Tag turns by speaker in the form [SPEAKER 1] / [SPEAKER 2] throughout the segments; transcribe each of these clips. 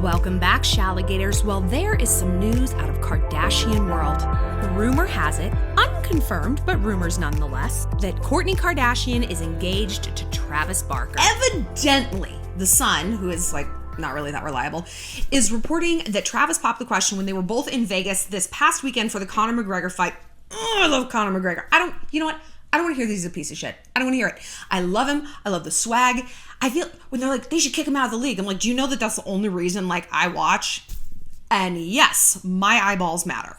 [SPEAKER 1] Welcome back, Shalligators. Well, there is some news out of Kardashian world. Rumor has it, unconfirmed, but rumors nonetheless, that Kourtney Kardashian is engaged to Travis Barker.
[SPEAKER 2] Evidently, the Sun, who is like not really that reliable, is reporting that Travis popped the question when they were both in Vegas this past weekend for the Conor McGregor fight. Oh, I love Conor McGregor. You know what? I don't want to hear he's a piece of shit. I don't want to hear it. I love him. I love the swag. I feel when they're like, they should kick him out of the league. I'm like, do you know that that's the only reason like I watch? And yes, my eyeballs matter.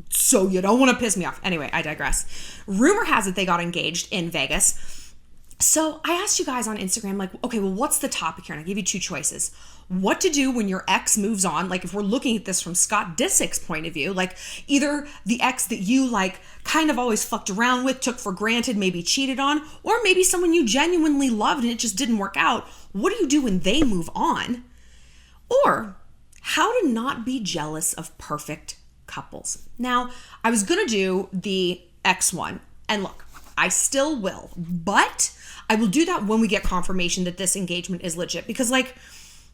[SPEAKER 2] So you don't want to piss me off. Anyway, I digress. Rumor has it they got engaged in Vegas. So I asked you guys on Instagram, like, okay, well, what's the topic here? And I gave you two choices. What to do when your ex moves on. Like if we're looking at this from Scott Disick's point of view, like either the ex that you like kind of always fucked around with, took for granted, maybe cheated on, or maybe someone you genuinely loved and it just didn't work out. What do you do when they move on? Or how to not be jealous of perfect couples. Now, I was going to do the ex one, and look, I still will, but I will do that when we get confirmation that this engagement is legit, because like,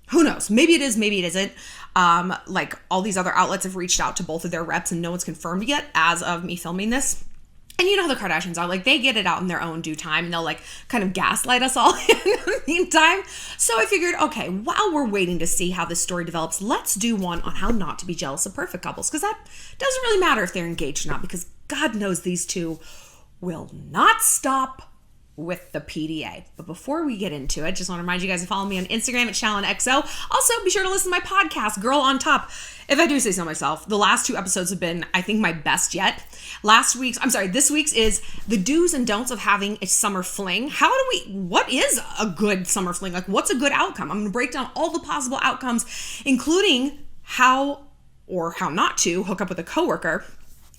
[SPEAKER 2] who knows? Maybe it is, maybe it isn't. Like all these other outlets have reached out to both of their reps and no one's confirmed yet as of me filming this. And you know how the Kardashians are, like they get it out in their own due time and they'll like kind of gaslight us all in the meantime. So I figured, okay, while we're waiting to see how this story develops, let's do one on how not to be jealous of perfect couples, because that doesn't really matter if they're engaged or not, because God knows these two will not stop with the PDA. But before we get into it, just want to remind you guys to follow me on Instagram at ShallonXO. Also, be sure to listen to my podcast, Girl on Top. If I do say so myself, the last two episodes have been, I think, my best yet. This week's is the do's and don'ts of having a summer fling. What is a good summer fling? Like, what's a good outcome? I'm going to break down all the possible outcomes, including how or how not to hook up with a coworker.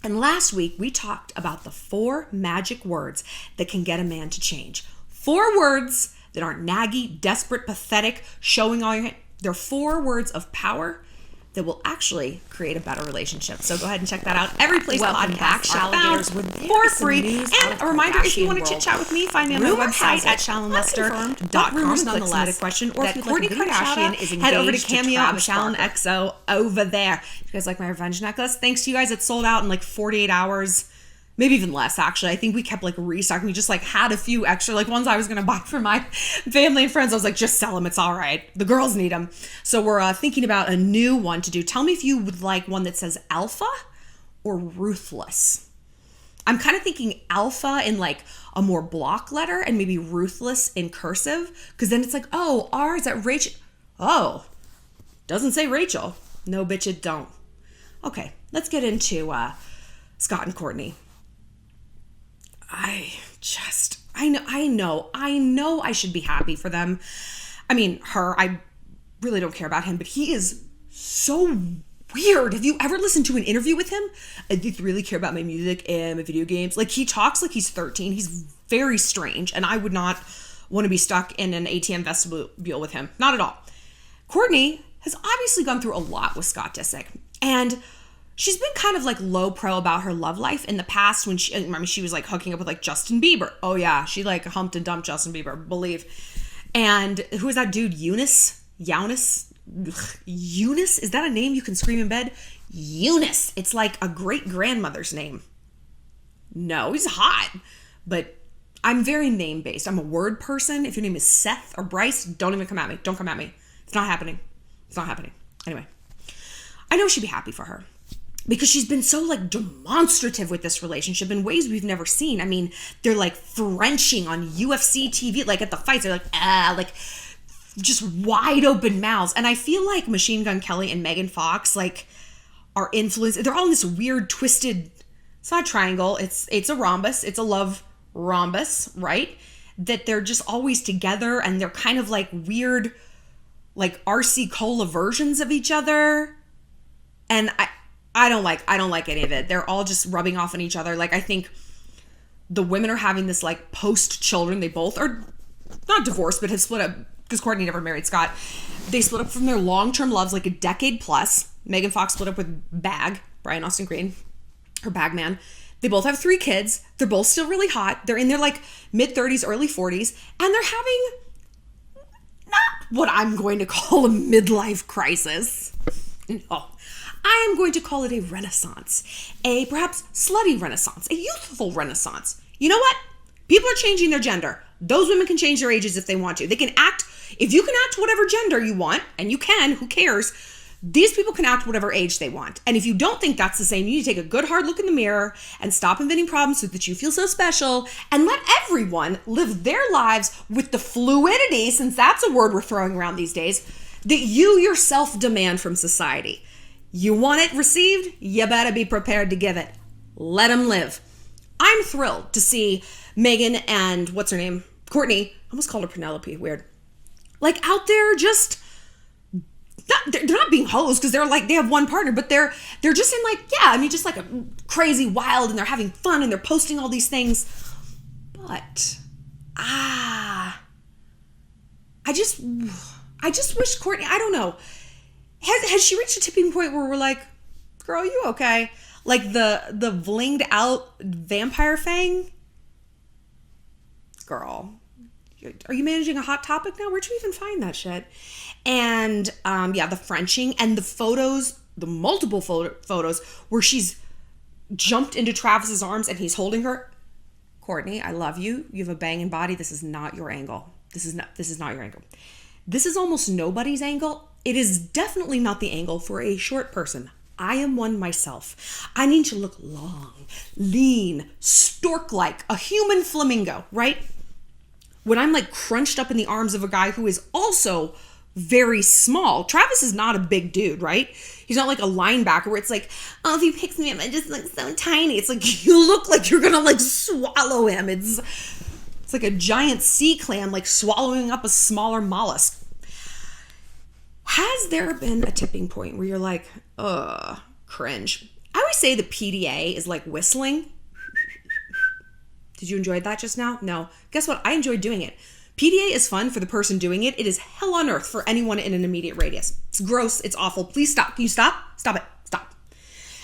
[SPEAKER 2] And last week, we talked about the 4 magic words that can get a man to change. 4 words that aren't naggy, desperate, pathetic, showing all your... They're 4 words of power that will actually create a better relationship. So go ahead and check that out. Every place podcasts are found for free. And a reminder, if you want to chit chat with me, find me on my website at ShallonLester.com. Rumors nonetheless. Question, or if you'd like Kourtney Kardashian is head over to Cameo and ShallonXO over there. You guys like my revenge necklace? Thanks to you guys, it sold out in like 48 hours. Maybe even less, actually. I think we kept like restocking. We just like had a few extra, like ones I was going to buy for my family and friends. I was like, just sell them. It's all right. The girls need them. So we're thinking about a new one to do. Tell me if you would like one that says alpha or ruthless. I'm kind of thinking alpha in like a more block letter and maybe ruthless in cursive. Because then it's like, oh, R, is that Rachel? Oh, doesn't say Rachel. No, bitch, it don't. Okay, let's get into Scott and Courtney. I know I should be happy for them. I mean, I really don't care about him, but he is so weird. Have you ever listened to an interview with him? Do you really care about my music and my video games? Like, he talks like he's 13. He's very strange, and I would not want to be stuck in an ATM vestibule with him. Not at all. Courtney has obviously gone through a lot with Scott Disick, and she's been kind of like low pro about her love life in the past when she was like hooking up with like Justin Bieber. Oh yeah, she like humped and dumped Justin Bieber, believe. And who is that dude? Eunice? Eunice? Is that a name you can scream in bed? Eunice. It's like a great grandmother's name. No, he's hot, but I'm very name based. I'm a word person. If your name is Seth or Bryce, don't even come at me. Don't come at me. It's not happening. It's not happening. Anyway, I know she'd be happy for her, because she's been so like demonstrative with this relationship in ways we've never seen. I mean, they're like Frenching on UFC TV, like at the fights, they're like just wide open mouths. And I feel like Machine Gun Kelly and Megan Fox like are influenced. They're all in this weird twisted, it's not a triangle, it's a rhombus, it's a love rhombus, right? That they're just always together, and they're kind of like weird, like RC Cola versions of each other. And I don't like any of it. They're all just rubbing off on each other. Like, I think the women are having this like post-children. They both are not divorced, but have split up, because Courtney never married Scott. They split up from their long-term loves like a decade plus. Megan Fox split up with Brian Austin Green, her bag man. They both have 3 kids. They're both still really hot. They're in their like mid-30s, early 40s. And they're having not what I'm going to call a midlife crisis. No. I am going to call it a renaissance, a perhaps slutty renaissance, a youthful renaissance. You know what? People are changing their gender. Those women can change their ages if they want to. They can act, if you can act whatever gender you want, and you can, who cares? These people can act whatever age they want. And if you don't think that's the same, you need to take a good hard look in the mirror and stop inventing problems so that you feel so special and let everyone live their lives with the fluidity, since that's a word we're throwing around these days, that you yourself demand from society. You want it received? You better be prepared to give it. Let them live. I'm thrilled to see Megan and what's her name? Courtney. I almost called her Penelope. Weird. Like out there just, they're not being hoes because they're like, they have one partner, but they're just in like, yeah, I mean, just like a crazy wild, and they're having fun and they're posting all these things. But, I just wish Courtney, I don't know. Has she reached a tipping point where we're like, girl, you okay? Like the blinged out vampire fang? Girl, are you managing a Hot Topic now? Where'd you even find that shit? And the Frenching and the photos, the multiple photos where she's jumped into Travis's arms and he's holding her. Courtney, I love you. You have a banging body. This is not your angle. This is not your angle. This is almost nobody's angle. It is definitely not the angle for a short person. I am one myself. I need to look long, lean, stork-like, a human flamingo, right? When I'm like crunched up in the arms of a guy who is also very small. Travis is not a big dude, right? He's not like a linebacker where it's like, oh, if he picks me up, I just look so tiny. It's like, you look like you're gonna like swallow him. It's like a giant sea clam like swallowing up a smaller mollusk. Has there been a tipping point where you're like, cringe? I always say the PDA is like whistling. Did you enjoy that just now? No. Guess what? I enjoyed doing it. PDA is fun for the person doing it. It is hell on earth for anyone in an immediate radius. It's gross. It's awful. Please stop. Can you stop? Stop it. Stop.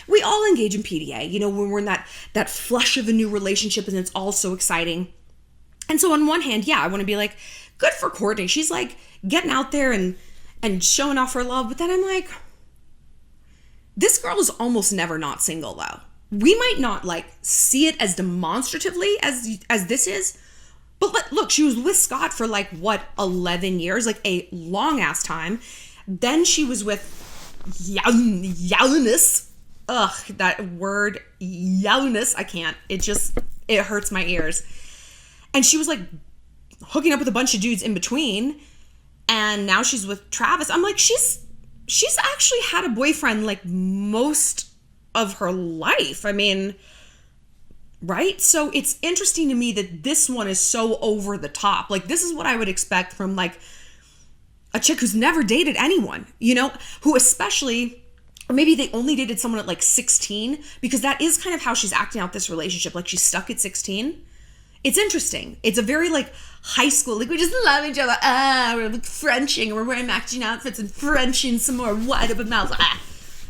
[SPEAKER 2] We all engage in PDA, you know, when we're in that flush of a new relationship and it's all so exciting. And so on one hand, yeah, I want to be like, good for Courtney. She's like getting out there and showing off her love. But then I'm like, this girl is almost never not single though. We might not like see it as demonstratively as this is, but look, she was with Scott for like, what, 11 years, like a long ass time. Then she was with Jeaous. Ugh, that word, Jeaous, I can't. It hurts my ears. And she was like hooking up with a bunch of dudes in between. And now she's with Travis. I'm like, she's actually had a boyfriend like most of her life. I mean, right? So it's interesting to me that this one is so over the top. Like, this is what I would expect from like a chick who's never dated anyone, you know, who especially, or maybe they only dated someone at like 16, because that is kind of how she's acting out this relationship. Like, she's stuck at 16. It's interesting. It's a very like high school, like we just love each other. We're like Frenching, we're wearing matching outfits and Frenching some more, wide open mouths.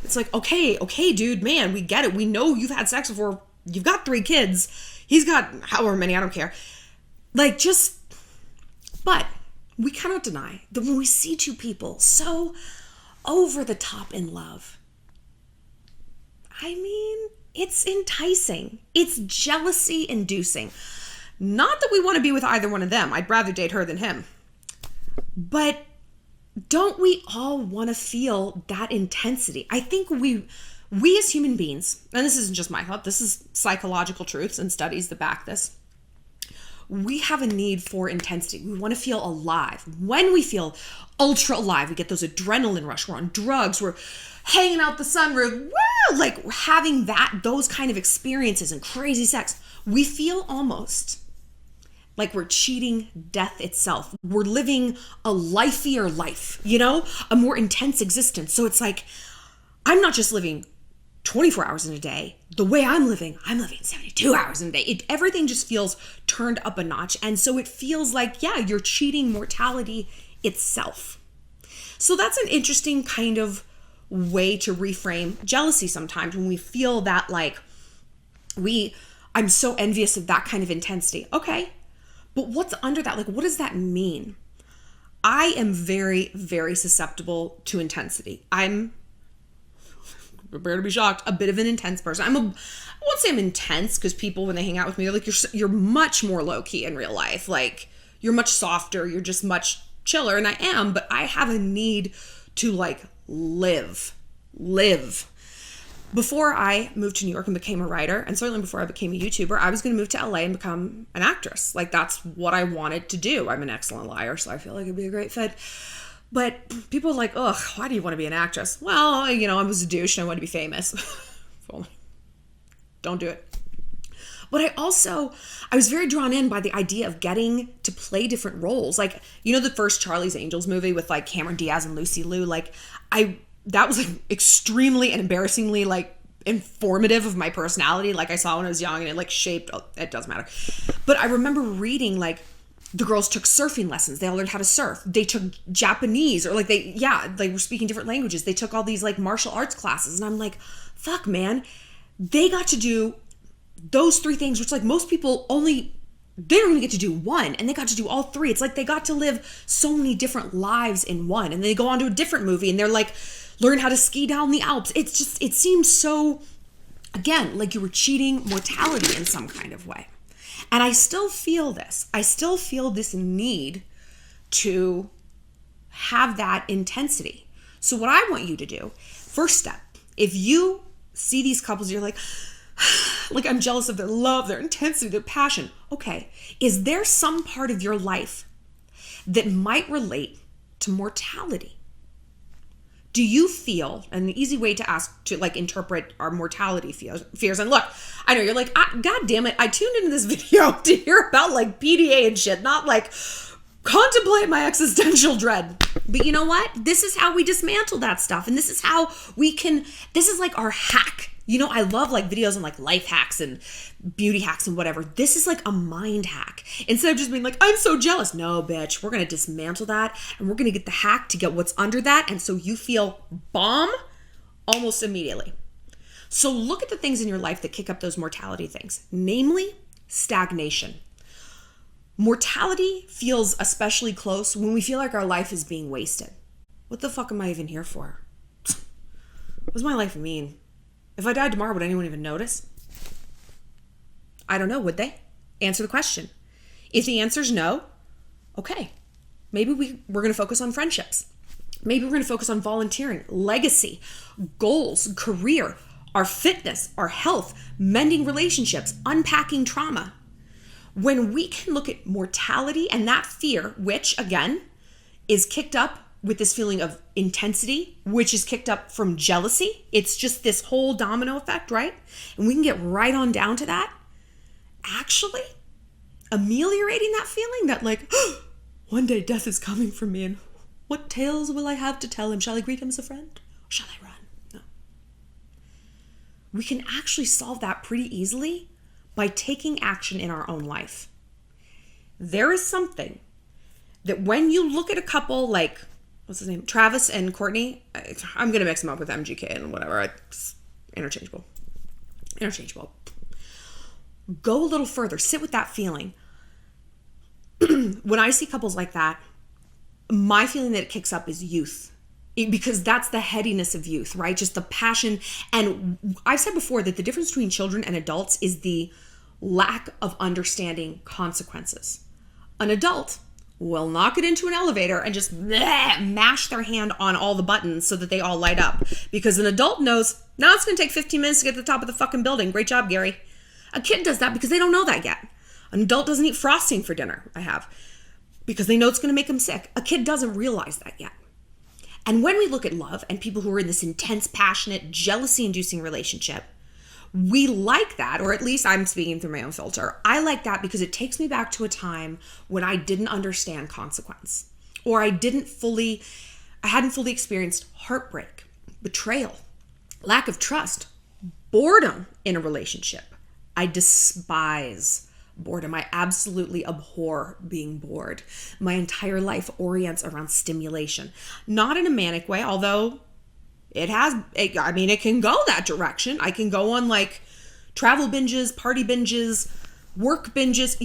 [SPEAKER 2] It's like, okay, dude, man, we get it. We know you've had sex before. You've got 3 kids. He's got however many, I don't care. Like, but we cannot deny that when we see two people so over the top in love, I mean, it's enticing. It's jealousy inducing. Not that we want to be with either one of them. I'd rather date her than him. But don't we all want to feel that intensity? I think we as human beings, and this isn't just my thought, this is psychological truths and studies that back this. We have a need for intensity. We want to feel alive. When we feel ultra alive, we get those adrenaline rush. We're on drugs. We're hanging out the sun. We're like having those kind of experiences and crazy sex. We feel almost like we're cheating death itself. We're living a lifeier life, you know, a more intense existence. So it's like, I'm not just living 24 hours in a day. The way I'm living 72 hours in a day. Everything just feels turned up a notch. And so it feels like, yeah, you're cheating mortality itself. So that's an interesting kind of way to reframe jealousy sometimes, when we feel that like I'm so envious of that kind of intensity. Okay, but what's under that? Like, what does that mean? I am very, very susceptible to intensity. I'm, prepare to be shocked, a bit of an intense person. I won't say I'm intense, because people, when they hang out with me, they're like, you're much more low-key in real life. Like, you're much softer, you're just much chiller, and I am, but I have a need to, like, live. Before I moved to New York and became a writer, and certainly before I became a YouTuber, I was going to move to LA and become an actress. Like, that's what I wanted to do. I'm an excellent liar, so I feel like it'd be a great fit. But people are like, ugh, why do you want to be an actress? Well, I was a douche and I wanted to be famous. Don't do it. But I was very drawn in by the idea of getting to play different roles. Like, the first Charlie's Angels movie with, like, Cameron Diaz and Lucy Liu, like, that was, like, extremely and embarrassingly, like, informative of my personality. Like, I saw when I was young, and it, like, shaped, it doesn't matter. But I remember reading, like, the girls took surfing lessons. They all learned how to surf. They took Japanese, or, like, they were speaking different languages. They took all these, like, martial arts classes. And I'm like, fuck, man. They got to do those 3 things, which, like, most people they don't even get to do one, and they got to do all 3. It's like they got to live so many different lives in one, and they go on to a different movie, and they're like, learn how to ski down the Alps. It's just, it seems so, again, like you were cheating mortality in some kind of way. And I still feel this. I still feel this need to have that intensity. So what I want you to do, first step, if you see these couples, you're like I'm jealous of their love, their intensity, their passion. Okay, is there some part of your life that might relate to mortality? Do you feel, and the easy way to ask, to, like, interpret our mortality fears, and look, I know you're like, God damn it, I tuned into this video to hear about, like, PDA and shit, not, like, contemplate my existential dread. But you know what? This is how we dismantle that stuff, and this is how this is, like, our hack. I love, like, videos on, like, life hacks and beauty hacks and whatever. This is, like, a mind hack. Instead of just being like, I'm so jealous. No, bitch. We're going to dismantle that, and we're going to get the hack to get what's under that, and so you feel bomb almost immediately. So look at the things in your life that kick up those mortality things, namely stagnation. Mortality feels especially close when we feel like our life is being wasted. What the fuck am I even here for? What does my life mean? If I died tomorrow, would anyone even notice? I don't know, would they? Answer the question. If the answer is no, okay. Maybe we're going to focus on friendships. Maybe we're going to focus on volunteering, legacy, goals, career, our fitness, our health, mending relationships, unpacking trauma. When we can look at mortality and that fear, which, again, is kicked up with this feeling of intensity, which is kicked up from jealousy. It's just this whole domino effect, right? And we can get right on down to that. Actually, ameliorating that feeling that, like, one day death is coming for me, and what tales will I have to tell him? Shall I greet him as a friend? Or shall I run? No. We can actually solve that pretty easily by taking action in our own life. There is something that when you look at a couple like, what's his name? Travis and Courtney. I'm going to mix them up with MGK and whatever. It's interchangeable. Go a little further. Sit with that feeling. When I see couples like that, my feeling that it kicks up is youth. Because that's the headiness of youth, right? Just the passion. And I've said before that the difference between children and adults is the lack of understanding consequences. An adult will not get into an elevator and just mash their hand on all the buttons so that they all light up. Because an adult knows, now it's going to take 15 minutes to get to the top of the fucking building. Great job, Gary. A kid does that because they don't know that yet. An adult doesn't eat frosting for dinner, because they know it's going to make them sick. A kid doesn't realize that yet. And when we look at love and people who are in this intense, passionate, jealousy-inducing relationship, we like that, or at least I'm speaking through my own filter. I like that because it takes me back to a time when I didn't understand consequence, or I hadn't fully experienced heartbreak, betrayal, lack of trust, boredom in a relationship. I despise boredom. I absolutely abhor being bored. My entire life orients around stimulation, not in a manic way, although it can go that direction. I can go on like travel binges, party binges, work binges,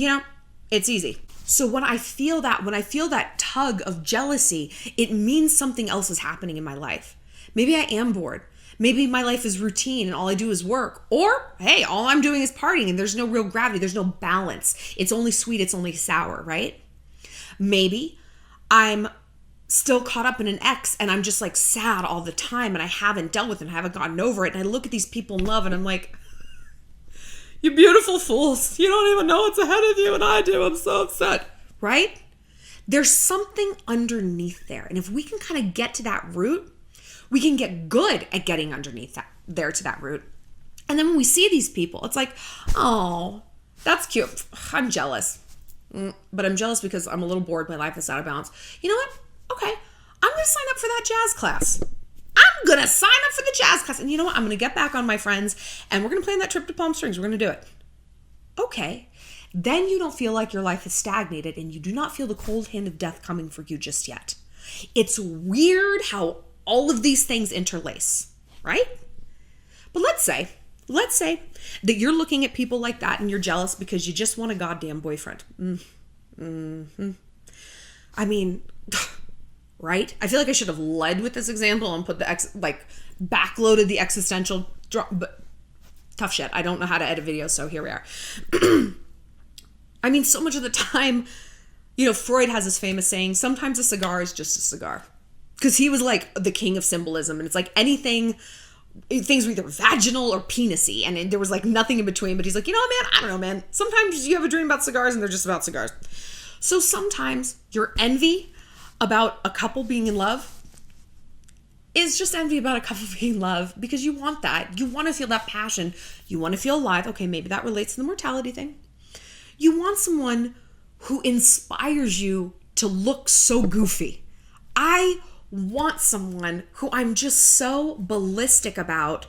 [SPEAKER 2] it's easy. So when I feel that tug of jealousy, it means something else is happening in my life. Maybe I am bored. Maybe my life is routine and all I do is work. Or, hey, all I'm doing is partying and there's no real gravity. There's no balance. It's only sweet. It's only sour, right? Maybe I'm still caught up in an ex and I'm just like sad all the time and I haven't dealt with it and I haven't gotten over it. And I look at these people in love and I'm like, you beautiful fools. You don't even know what's ahead of you and I do. I'm so upset, right? There's something underneath there. And if we can kind of get to that root, we can get good at getting underneath that root. And then when we see these people, it's like, oh, that's cute. I'm jealous. But I'm jealous because I'm a little bored. My life is out of balance. You know what? Okay, I'm going to sign up for that jazz class. I'm going to sign up for the jazz class. And you know what? I'm going to get back on my friends and we're going to plan that trip to Palm Springs. We're going to do it. Okay. Then you don't feel like your life is stagnated and you do not feel the cold hand of death coming for you just yet. It's weird how all of these things interlace, right? But let's say that you're looking at people like that and you're jealous because you just want a goddamn boyfriend. I mean, right? I feel like I should have led with this example and put backloaded the existential but tough shit. I don't know how to edit videos, so here we are. I mean, so much of the time, Freud has this famous saying, sometimes a cigar is just a cigar. Because he was like the king of symbolism. And it's like things were either vaginal or penisy. And there was like nothing in between. But he's like, man, I don't know, man. Sometimes you have a dream about cigars and they're just about cigars. So sometimes your envy about a couple being in love is just envy about a couple being in love because you want that. You want to feel that passion. You want to feel alive. Okay, maybe that relates to the mortality thing. You want someone who inspires you to look so goofy. I want someone who I'm just so ballistic about.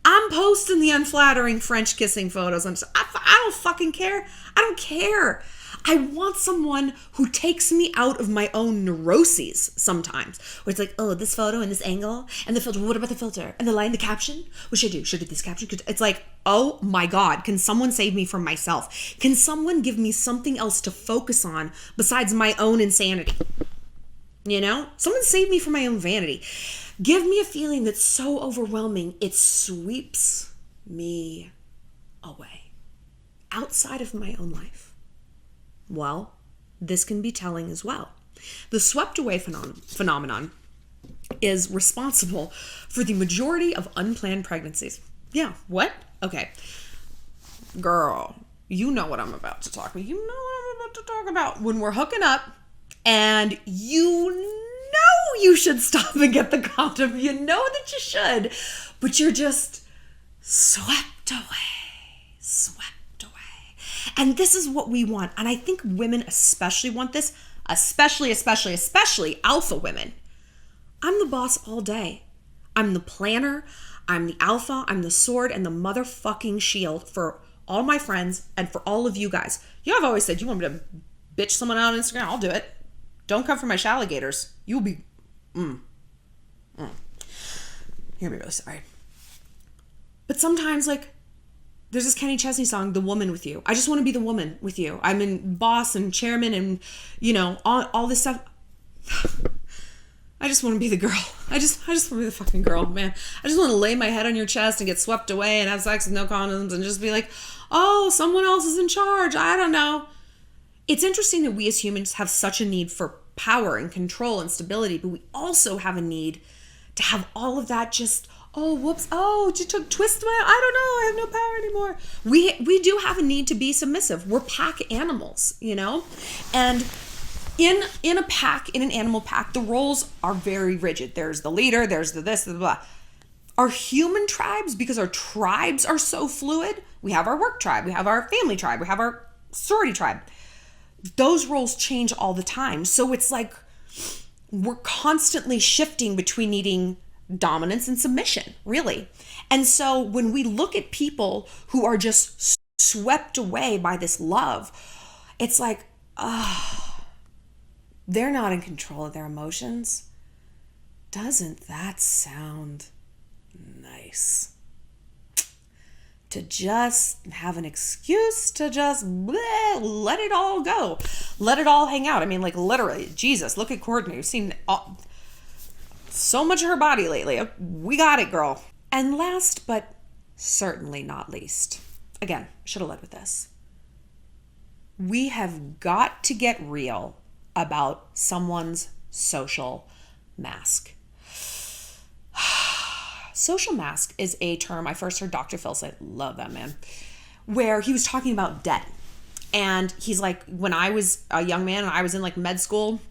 [SPEAKER 2] I'm posting the unflattering French kissing photos. I don't fucking care. I don't care. I want someone who takes me out of my own neuroses sometimes. Where it's like, oh, this photo and this angle and the filter. What about the filter? And the line, the caption? What should I do? Should I do this caption? It's like, oh my God, can someone save me from myself? Can someone give me something else to focus on besides my own insanity? Someone save me from my own vanity. Give me a feeling that's so overwhelming, it sweeps me away outside of my own life. Well, this can be telling as well. The swept away phenomenon is responsible for the majority of unplanned pregnancies. Yeah, what? Okay. Girl, you know what I'm about to talk about. When we're hooking up, and you should stop and get the condom. You know that you should, but you're just swept away. And this is what we want. And I think women especially want this, especially alpha women. I'm the boss all day. I'm the planner. I'm the alpha. I'm the sword and the motherfucking shield for all my friends and for all of you guys. I've always said, you want me to bitch someone out on Instagram? I'll do it. Don't come for my shalligators. You'll be, You'll be really sorry. But sometimes, there's this Kenny Chesney song, The Woman with You. I just want to be the woman with you. I'm in boss and chairman and, all this stuff. I just want to be the girl. I just want to be the fucking girl, man. I just want to lay my head on your chest and get swept away and have sex with no condoms and just be like, oh, someone else is in charge. I don't know. It's interesting that we as humans have such a need for power and control and stability, but we also have a need to have all of that just, oh, whoops, oh, just twist my, I don't know, I have no power anymore. We do have a need to be submissive. We're pack animals, And in a pack, in an animal pack, the roles are very rigid. There's the leader, there's the this, the blah. Our human tribes, because our tribes are so fluid, we have our work tribe, we have our family tribe, we have our sorority tribe. Those roles change all the time. So it's like we're constantly shifting between needing dominance and submission, really. And so when we look at people who are just swept away by this love, it's like, they're not in control of their emotions. Doesn't that sound nice? to just have an excuse to just let it all go. Let it all hang out. I mean, like, literally, Jesus, look at Courtney. We've seen so much of her body lately. We got it, girl. And last but certainly not least, again, should have led with this. We have got to get real about someone's social mask. Social mask is a term I first heard Dr. Phil say, love that man, where he was talking about debt. And he's like, when I was a young man and I was in like med school,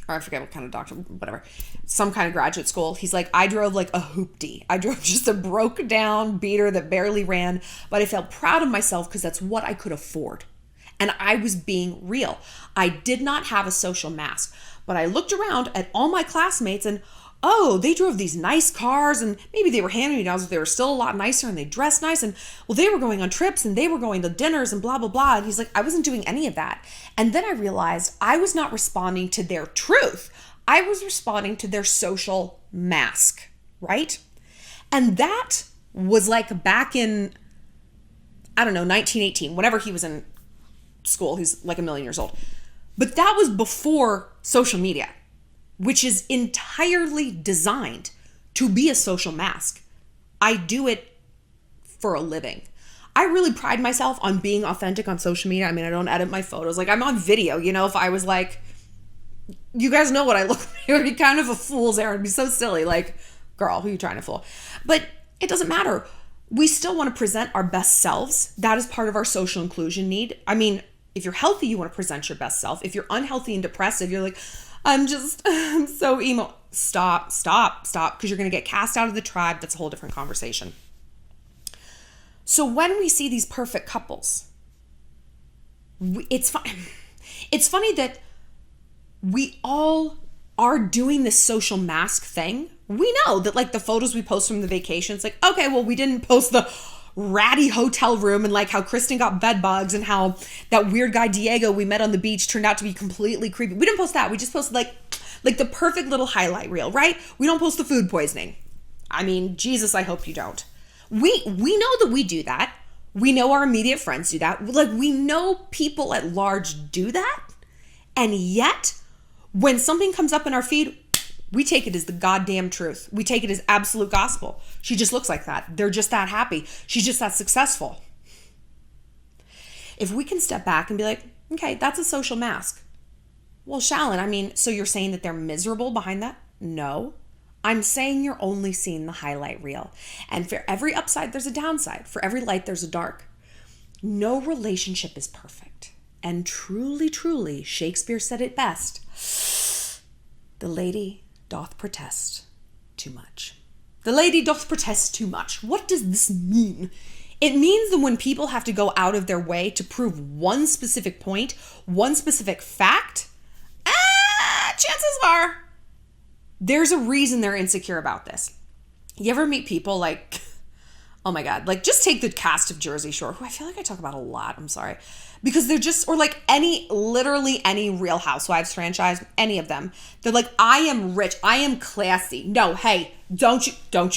[SPEAKER 2] or I forget what kind of doctor, whatever, some kind of graduate school, he's like, I drove like a hoopty. I drove just a broke down beater that barely ran, but I felt proud of myself because that's what I could afford. And I was being real. I did not have a social mask, but I looked around at all my classmates and, oh, they drove these nice cars and maybe they were hand-me-downs, but they were still a lot nicer and they dressed nice. And well, they were going on trips and they were going to dinners and blah, blah, blah. And he's like, I wasn't doing any of that. And then I realized I was not responding to their truth. I was responding to their social mask, right? And that was like back in, I don't know, 1918, whenever he was in school. He's like a million years old. But that was before social media, which is entirely designed to be a social mask. I do it for a living. I really pride myself on being authentic on social media. I mean, I don't edit my photos. Like, I'm on video, you know, if I was like, you guys know what I look like, it would be kind of a fool's errand. It'd be so silly. Like, girl, who are you trying to fool? But it doesn't matter. We still want to present our best selves. That is part of our social inclusion need. I mean, if you're healthy, you want to present your best self. If you're unhealthy and depressive, you're like, I'm so emo. Stop, because you're going to get cast out of the tribe. That's a whole different conversation. So when we see these perfect couples, it's funny that we all are doing this social mask thing. We know that, like, the photos we post from the vacation, it's like, okay, well, we didn't post the ratty hotel room and like how Kristen got bed bugs and how that weird guy Diego we met on the beach turned out to be completely creepy. We didn't post that. We just posted like the perfect little highlight reel, right? We don't post the food poisoning. I mean, Jesus, I hope you don't. We know that we do that. We know our immediate friends do that. Like, we know people at large do that. And yet, when something comes up in our feed, we take it as the goddamn truth. We take it as absolute gospel. She just looks like that. They're just that happy. She's just that successful. If we can step back and be like, okay, that's a social mask. Well, Shallon, I mean, so you're saying that they're miserable behind that? No. I'm saying you're only seeing the highlight reel. And for every upside, there's a downside. For every light, there's a dark. No relationship is perfect. And truly, truly, Shakespeare said it best. The lady doth protest too much. The lady doth protest too much. What does this mean? It means that when people have to go out of their way to prove one specific point, one specific fact, chances are there's a reason they're insecure about this. You ever meet people like, oh my God, like just take the cast of Jersey Shore, who I feel like I talk about a lot, I'm sorry. Because they're just, or like literally any Real Housewives franchise, any of them. They're like, I am rich, I am classy. No, hey, don't you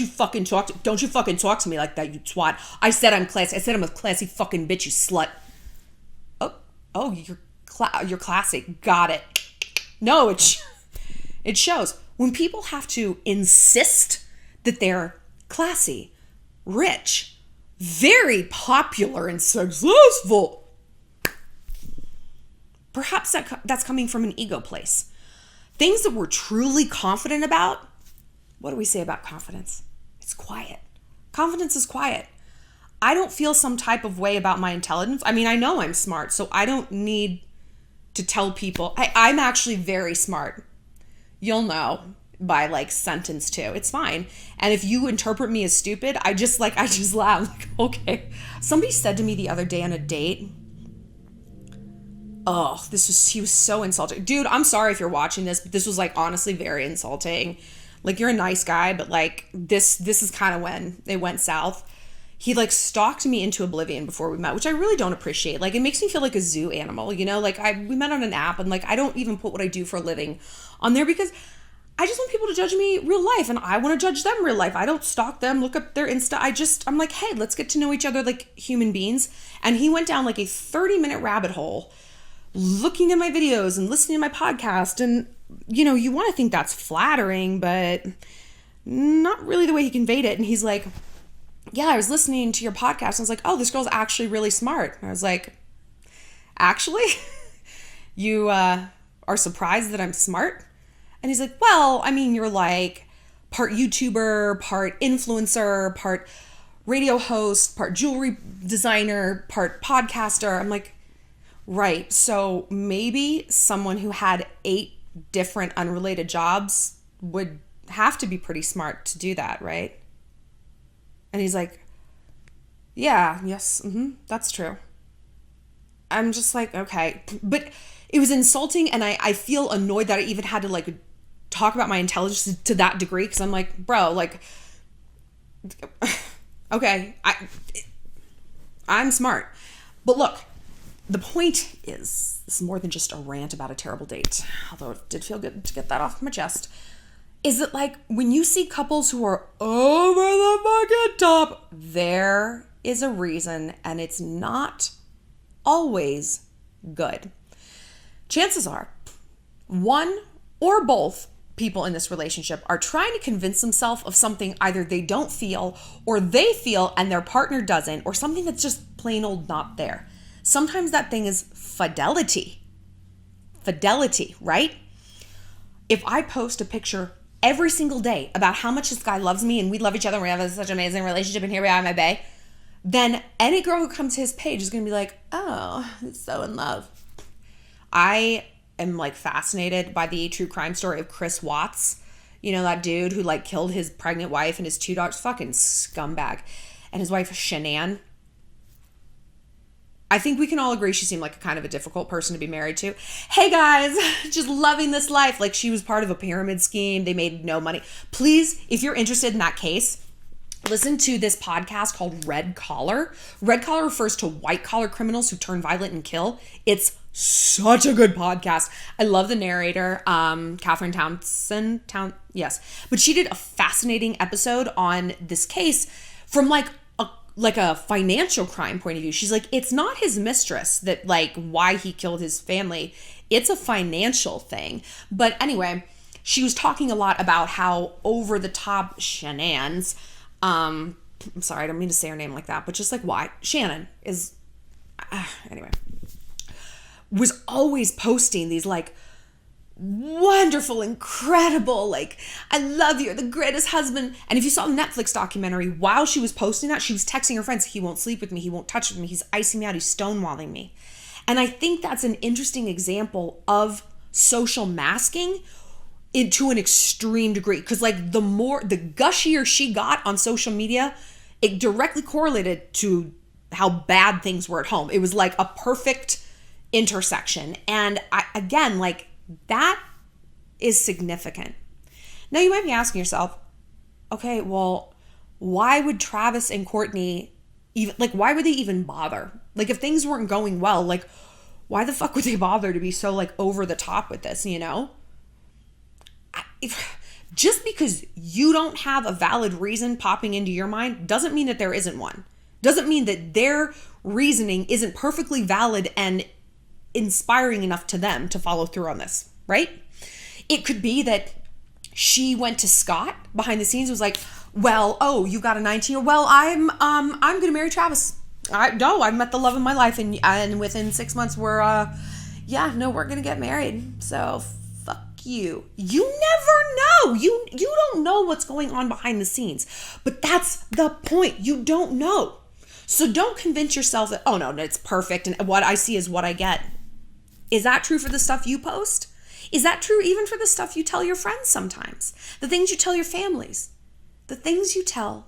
[SPEAKER 2] fucking talk to me like that, you twat. I said I'm classy. I said I'm a classy fucking bitch, you slut. Oh, you're classy. Got it. No, it shows. When people have to insist that they're classy, rich, very popular and successful, perhaps that's coming from an ego place. Things that we're truly confident about, what do we say about confidence? It's quiet. Confidence is quiet. I don't feel some type of way about my intelligence. I mean, I know I'm smart, so I don't need to tell people, I'm actually very smart. You'll know by like sentence 2. It's fine. And if you interpret me as stupid, I just laugh. Like, okay. Somebody said to me the other day on a date, he was so insulting. Dude, I'm sorry if you're watching this, but this was like honestly very insulting. Like, you're a nice guy, but like this is kind of when it went south. He like stalked me into oblivion before we met, which I really don't appreciate. Like, it makes me feel like a zoo animal, you know? Like, we met on an app and like I don't even put what I do for a living on there because I just want people to judge me real life, and I want to judge them real life. I don't stalk them, look up their Insta. I'm like, hey, let's get to know each other like human beings. And he went down like a 30-minute rabbit hole looking at my videos and listening to my podcast. And, you know, you want to think that's flattering, but not really the way he conveyed it. And he's like, yeah, I was listening to your podcast. I was like, oh, this girl's actually really smart. And I was like, actually? You are surprised that I'm smart? And he's like, well, I mean, you're like part YouTuber, part influencer, part radio host, part jewelry designer, part podcaster. I'm like, right. So maybe someone who had 8 different unrelated jobs would have to be pretty smart to do that, right? And he's like, yeah, yes, that's true. I'm just like, okay. But it was insulting, and I feel annoyed that I even had to like talk about my intelligence to that degree, because I'm like, bro, like, okay, I'm smart. But look, the point is, this is more than just a rant about a terrible date, although it did feel good to get that off my chest, is that like when you see couples who are over the fucking top, there is a reason, and it's not always good. Chances are one or both people in this relationship are trying to convince themselves of something either they don't feel or they feel and their partner doesn't, or something that's just plain old not there. Sometimes that thing is fidelity. Fidelity, right? If I post a picture every single day about how much this guy loves me and we love each other and we have such an amazing relationship and here we are in my bae, then any girl who comes to his page is going to be like, oh, he's so in love. I am like fascinated by the true crime story of Chris Watts. You know, that dude who like killed his pregnant wife and his 2 dogs, fucking scumbag. And his wife, Shanann. I think we can all agree she seemed like a kind of a difficult person to be married to. Hey guys, just loving this life. Like she was part of a pyramid scheme. They made no money. Please, if you're interested in that case, listen to this podcast called Red Collar. Red Collar refers to white collar criminals who turn violent and kill. It's such a good podcast. I love the narrator, Catherine Townsend. Yes. But she did a fascinating episode on this case from like a financial crime point of view. She's like, it's not his mistress that like why he killed his family. It's a financial thing. But anyway, she was talking a lot about how over the top Shannon's, I'm sorry, I don't mean to say her name like that, but just like why Shannon is, anyway, was always posting these like wonderful, incredible, like, I love you, you're the greatest husband. And if you saw the Netflix documentary, while she was posting that, she was texting her friends, he won't sleep with me, he won't touch with me, he's icing me out, he's stonewalling me. And I think that's an interesting example of social masking to an extreme degree, because like the gushier she got on social media, it directly correlated to how bad things were at home. It was like a perfect intersection. And again, like that is significant. Now you might be asking yourself, okay, well, why would Travis and Courtney why would they even bother? Like if things weren't going well, like why the fuck would they bother to be so like over the top with this, you know? Just because you don't have a valid reason popping into your mind doesn't mean that there isn't one. Doesn't mean that their reasoning isn't perfectly valid and inspiring enough to them to follow through on this, right? It could be that she went to Scott behind the scenes, was like, well, oh, you got a 19-year-old. Well, I'm going to marry Travis. I've met the love of my life, and within 6 months we're we're going to get married. So fuck you. You never know. You don't know what's going on behind the scenes. But that's the point. You don't know. So don't convince yourself that, oh no, it's perfect and what I see is what I get. Is that true for the stuff you post? Is that true even for the stuff you tell your friends sometimes? The things you tell your families? The things you tell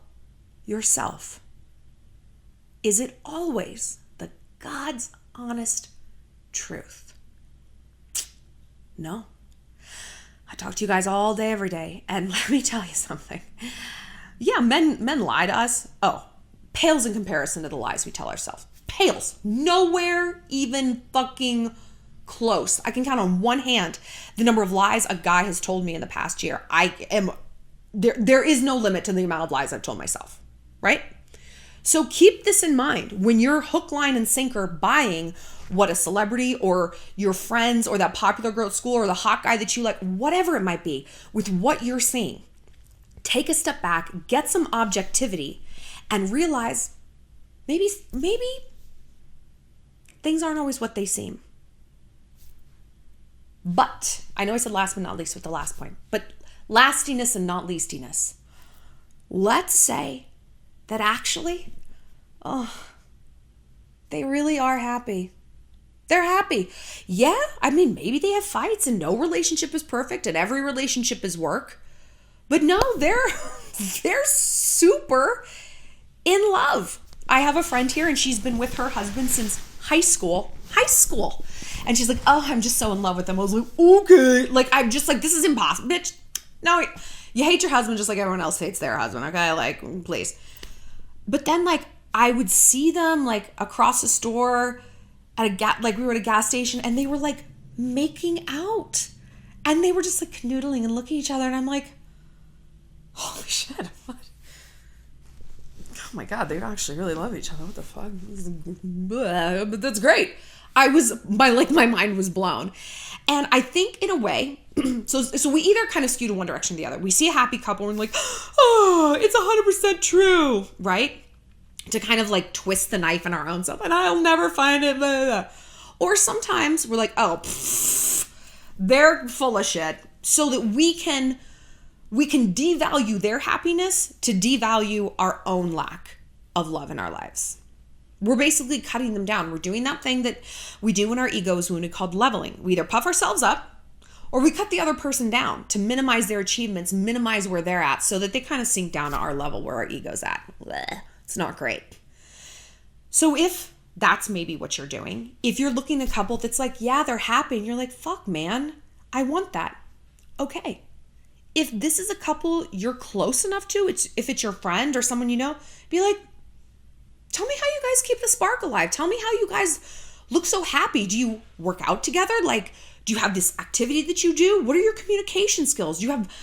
[SPEAKER 2] yourself? Is it always the God's honest truth? No. I talk to you guys all day, every day, and let me tell you something. Yeah, men lie to us. Oh, pales in comparison to the lies we tell ourselves. Pales. Nowhere even fucking close. I can count on one hand the number of lies a guy has told me in the past year. There is no limit to the amount of lies I've told myself, right? So keep this in mind when you're hook, line, and sinker buying what a celebrity or your friends or that popular girl at school or the hot guy that you like, whatever it might be, with what you're seeing. Take a step back, get some objectivity, and realize maybe things aren't always what they seem. But, I know I said last but not least with the last point, but lastiness and not leastiness. Let's say that actually, they really are happy. They're happy. Yeah, I mean, maybe they have fights and no relationship is perfect and every relationship is work. But no, they're super in love. I have a friend here and she's been with her husband since high school. And she's like, oh, I'm just so in love with him. I was like, okay. Like, I'm just like, this is impossible. Bitch, no, you hate your husband just like everyone else hates their husband, okay? Like, please. But then, like, I would see them, like, across the store at we were at a gas station and they were, like, making out. And they were just, like, canoodling and looking at each other. And I'm like, holy shit, what? Oh my God, they actually really love each other. What the fuck? But that's great. My mind was blown. And I think in a way, so we either kind of skew to one direction or the other. We see a happy couple and we're like, oh, it's 100% true, right? To kind of like twist the knife in our own self and I'll never find it, blah, blah, blah. Or sometimes we're like, oh, they're full of shit, so that we can devalue their happiness to devalue our own lack of love in our lives. We're basically cutting them down. We're doing that thing that we do when our ego is wounded called leveling. We either puff ourselves up or we cut the other person down to minimize their achievements, minimize where they're at so that they kind of sink down to our level where our ego's at. Blech. It's not great. So if that's maybe what you're doing, if you're looking at a couple that's like, yeah, they're happy, and you're like, fuck, man, I want that. Okay. If this is a couple you're close enough to, if it's your friend or someone you know, be like, tell me how you guys keep the spark alive. Tell me how you guys look so happy. Do you work out together? Like, do you have this activity that you do? What are your communication skills? Do you have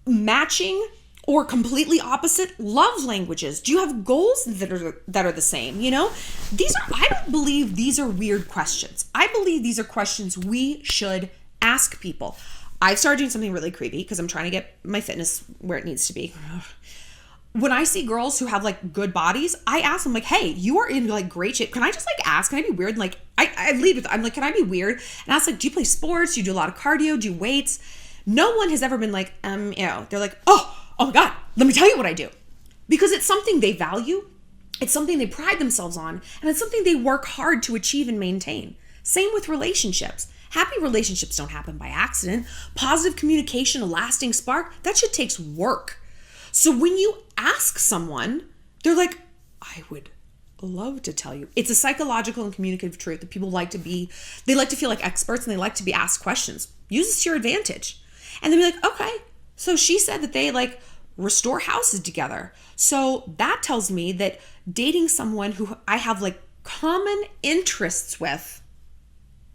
[SPEAKER 2] matching or completely opposite love languages? Do you have goals that are the same? You know, I don't believe these are weird questions. I believe these are questions we should ask people. I've started doing something really creepy because I'm trying to get my fitness where it needs to be. When I see girls who have like good bodies, I ask them like, hey, you are in like great shape. Can I just like ask, can I be weird? And like, I lead with, I'm like, can I be weird? And ask like, do you play sports? Do you do a lot of cardio? Do you weights? No one has ever been like, they're like, oh my God, let me tell you what I do. Because it's something they value. It's something they pride themselves on. And it's something they work hard to achieve and maintain. Same with relationships. Happy relationships don't happen by accident. Positive communication, a lasting spark, that shit takes work. So when you ask someone, they're like, I would love to tell you. It's a psychological and communicative truth that people like to feel like experts and they like to be asked questions. Use this to your advantage. And they'll be like, okay, so she said that they like restore houses together. So that tells me that dating someone who I have like common interests with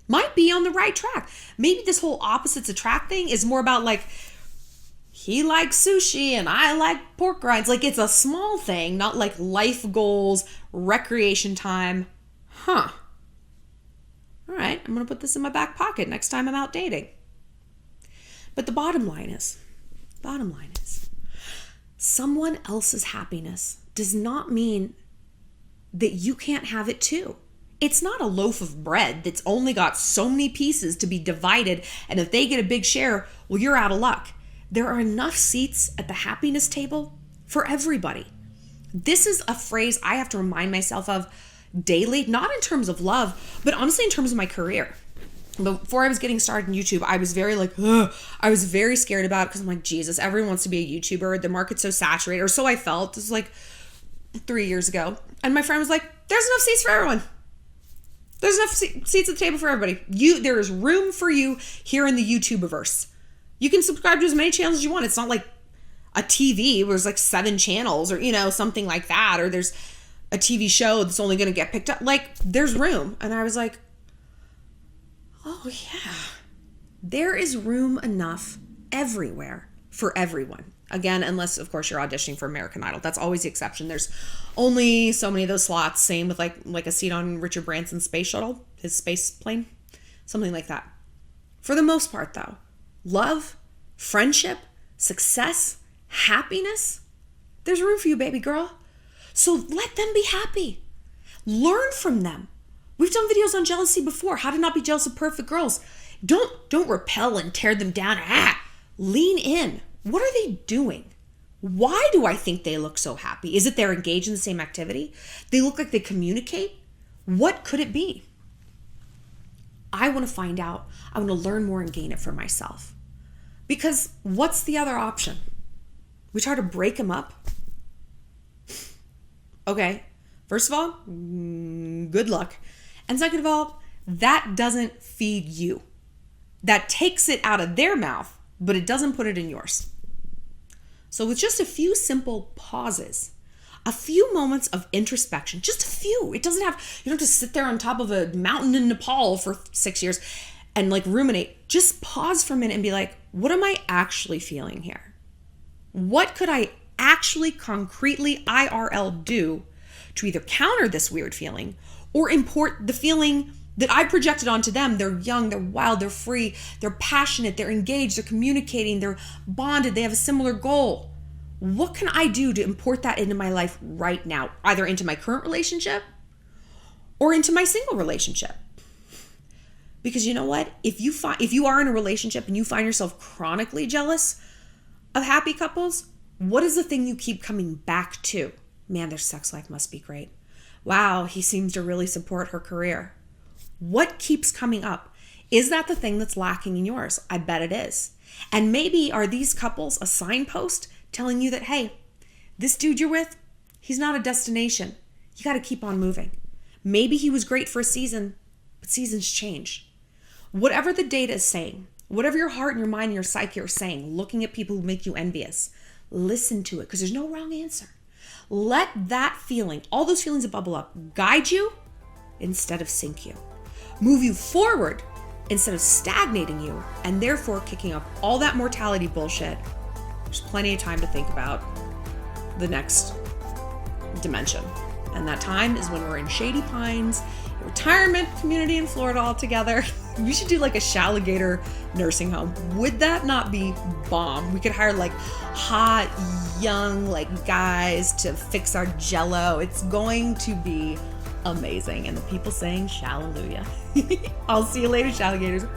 [SPEAKER 2] might be on the right track. Maybe this whole opposites attract thing is more about like, he likes sushi and I like pork rinds. Like it's a small thing, not like life goals, recreation time. All right, I'm going to put this in my back pocket next time I'm out dating. But the bottom line is, someone else's happiness does not mean that you can't have it too. It's not a loaf of bread that's only got so many pieces to be divided, and if they get a big share, well, you're out of luck. There are enough seats at the happiness table for everybody. This is a phrase I have to remind myself of daily, not in terms of love, but honestly in terms of my career. Before I was getting started in YouTube, I was very like, I was very scared about it because I'm like, Jesus, everyone wants to be a YouTuber. The market's so saturated, or so I felt. This was like 3 years ago. And my friend was like, there's enough seats for everyone. There's enough seats at the table for everybody. There is room for you here in the YouTubeverse. You can subscribe to as many channels as you want. It's not like a TV where there's like 7 channels or, something like that. Or there's a TV show that's only going to get picked up. Like, there's room. And I was like, Oh, yeah. There is room enough everywhere for everyone. Again, unless, of course, you're auditioning for American Idol. That's always the exception. There's only so many of those slots. Same with like a seat on Richard Branson's space shuttle, his space plane, something like that. For the most part, though, love, friendship, success, happiness, there's room for you, baby girl. So let them be happy. Learn from them. We've done videos on jealousy before. How to not be jealous of perfect girls. Don't repel and tear them down. Lean in. What are they doing? Why do I think they look so happy? Is it they're engaged in the same activity? They look like they communicate? What could it be? I want to find out. I want to learn more and gain it for myself. Because what's the other option? We try to break them up? Okay, first of all, good luck. And second of all, that doesn't feed you. That takes it out of their mouth, but it doesn't put it in yours. So with just a few simple pauses, a few moments of introspection, just a few. You don't have to sit there on top of a mountain in Nepal for 6 years and like ruminate. Just pause for a minute and be like, what am I actually feeling here? What could I actually concretely IRL do to either counter this weird feeling or import the feeling that I projected onto them? They're young, they're wild, they're free, they're passionate, they're engaged, they're communicating, they're bonded, they have a similar goal. What can I do to import that into my life right now, either into my current relationship or into my single relationship? Because you know what? If you are in a relationship and you find yourself chronically jealous of happy couples, what is the thing you keep coming back to? Man, their sex life must be great. Wow, he seems to really support her career. What keeps coming up? Is that the thing that's lacking in yours? I bet it is. And maybe are these couples a signpost telling you that, hey, this dude you're with, he's not a destination. You got to keep on moving. Maybe he was great for a season, but seasons change. Whatever the data is saying, whatever your heart and your mind and your psyche are saying, looking at people who make you envious, listen to it because there's no wrong answer. Let that feeling, all those feelings that bubble up, guide you instead of sink you. Move you forward instead of stagnating you and therefore kicking up all that mortality bullshit. There's plenty of time to think about the next dimension. And that time is when we're in Shady Pines, a retirement community in Florida all together. We should do like a Shalligator nursing home. Would that not be bomb? We could hire like hot, young like guys to fix our jello. It's going to be amazing. And the people saying Shalleluja. I'll see you later, Shalligators.